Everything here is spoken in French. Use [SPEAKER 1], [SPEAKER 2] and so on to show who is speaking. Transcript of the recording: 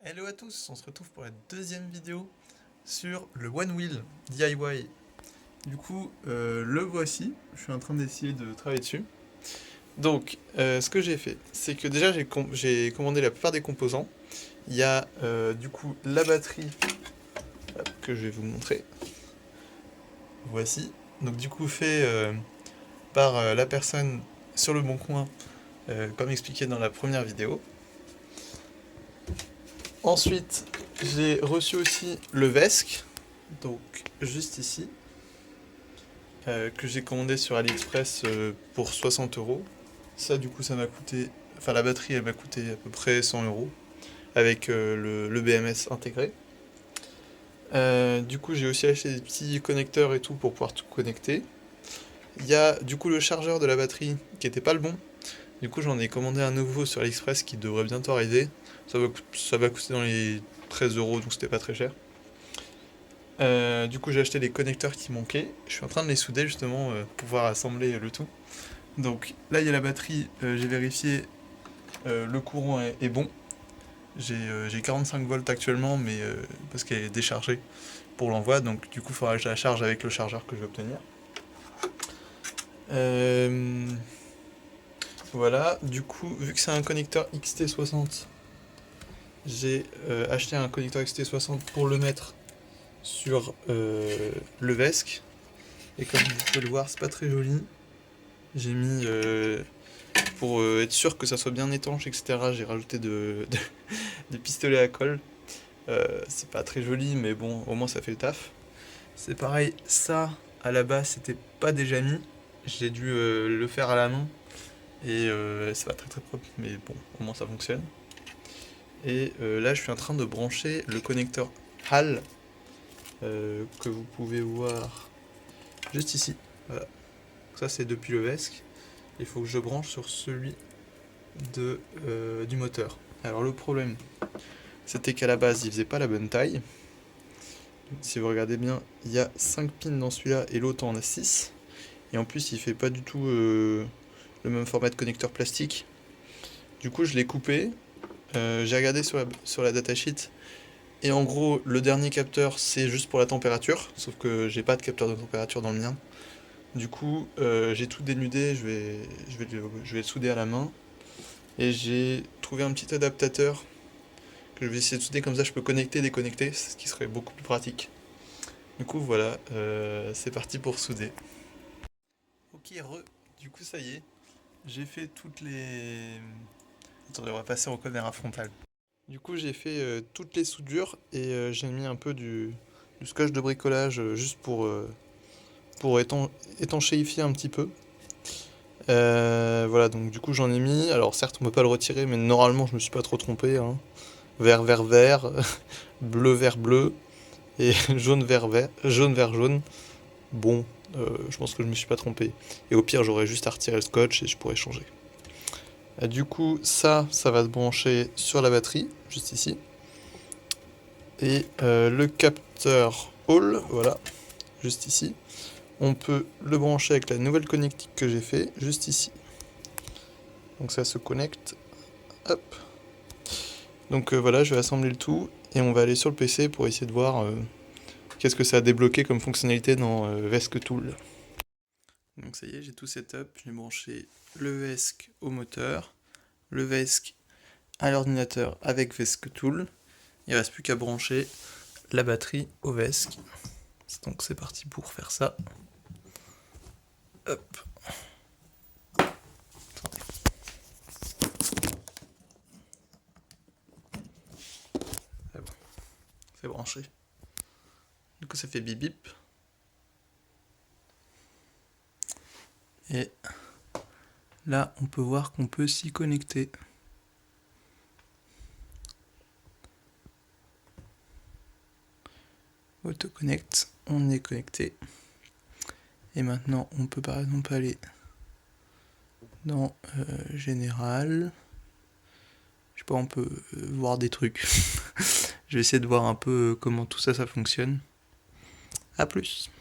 [SPEAKER 1] Hello à tous, on se retrouve pour la deuxième vidéo sur le One Wheel DIY. Du coup, le voici, je suis en train d'essayer de travailler dessus. Donc, ce que j'ai fait, c'est que déjà j'ai commandé la plupart des composants. Il y a du coup la batterie que je vais vous montrer. Voici. Donc du coup fait par la personne sur le bon coin, comme expliqué dans la première vidéo. Ensuite, j'ai reçu aussi le Vesque, donc juste ici, que j'ai commandé sur AliExpress pour 60 €. Ça, du coup, ça m'a coûté, enfin la batterie, elle m'a coûté à peu près 100 € avec le BMS intégré. Du coup, j'ai aussi acheté des petits connecteurs et tout pour pouvoir tout connecter. Il y a du coup le chargeur de la batterie qui était pas le bon. Du coup, j'en ai commandé un nouveau sur AliExpress qui devrait bientôt arriver. Ça va coûter dans les 13 €, donc c'était pas très cher. Du coup, j'ai acheté les connecteurs qui manquaient. Je suis en train de les souder justement pour pouvoir assembler le tout. Donc là, il y a la batterie. J'ai vérifié, le courant est bon. J'ai 45 volts actuellement, mais parce qu'elle est déchargée pour l'envoi. Donc du coup, il faudra que je la charge avec le chargeur que je vais obtenir. Voilà. Du coup, vu que c'est un connecteur XT60, j'ai acheté un connecteur XT60 pour le mettre sur le Vesque. Et comme vous pouvez le voir, c'est pas très joli. J'ai mis, pour être sûr que ça soit bien étanche, etc., j'ai rajouté des pistolets à colle. C'est pas très joli, mais bon, au moins ça fait le taf. C'est pareil, ça, à la base, c'était pas déjà mis. J'ai dû le faire à la main. Et c'est pas très très propre, mais bon, au moins ça fonctionne. Et là, je suis en train de brancher le connecteur HAL que vous pouvez voir juste ici. Voilà. Ça, c'est depuis le Vesque. Il faut que je branche sur celui du moteur. Alors, le problème, c'était qu'à la base, il faisait pas la bonne taille. Si vous regardez bien, il y a 5 pins dans celui-là et l'autre en a 6. Et en plus, il fait pas du tout le même format de connecteur plastique. Du coup, je l'ai coupé. J'ai regardé sur la datasheet. Et en gros, le dernier capteur, c'est juste pour la température. Sauf que j'ai pas de capteur de température dans le mien. Du coup, j'ai tout dénudé. Je vais le souder à la main. Et j'ai trouvé un petit adaptateur que je vais essayer de souder. Comme ça, je peux connecter et déconnecter. Ce qui serait beaucoup plus pratique. Du coup, voilà. C'est parti pour souder. Ok, du coup, ça y est. J'ai fait toutes les... Attendez, on va passer en caméra frontale. Du coup, j'ai fait toutes les soudures et j'ai mis un peu du scotch de bricolage juste pour étanchéifier un petit peu. Voilà, donc du coup, j'en ai mis. Alors, certes, on peut pas le retirer, mais normalement, je me suis pas trop trompé, hein. Vert, vert, vert, bleu, vert, bleu et jaune, vert, vert, jaune, vert, jaune. Bon, je pense que je me suis pas trompé. Et au pire, j'aurais juste à retirer le scotch et je pourrais changer. Du coup, ça va se brancher sur la batterie, juste ici. Et le capteur Hall, voilà, juste ici. On peut le brancher avec la nouvelle connectique que j'ai fait, juste ici. Donc ça se connecte. Hop. Donc voilà, je vais assembler le tout et on va aller sur le PC pour essayer de voir qu'est-ce que ça a débloqué comme fonctionnalité dans Vesque Tool. Donc ça y est, j'ai tout setup. J'ai branché le Vesque au moteur, le Vesque à l'ordinateur avec Vesque Tool. Il ne reste plus qu'à brancher la batterie au Vesque. Donc c'est parti pour faire ça. Hop. Attendez. C'est bon. C'est branché. Du coup ça fait bip bip. Et là on peut voir qu'on peut s'y connecter. Autoconnect, on est connecté. Et maintenant on peut par exemple aller dans Général. Je sais pas, on peut voir des trucs. Je vais essayer de voir un peu comment tout ça fonctionne. A plus.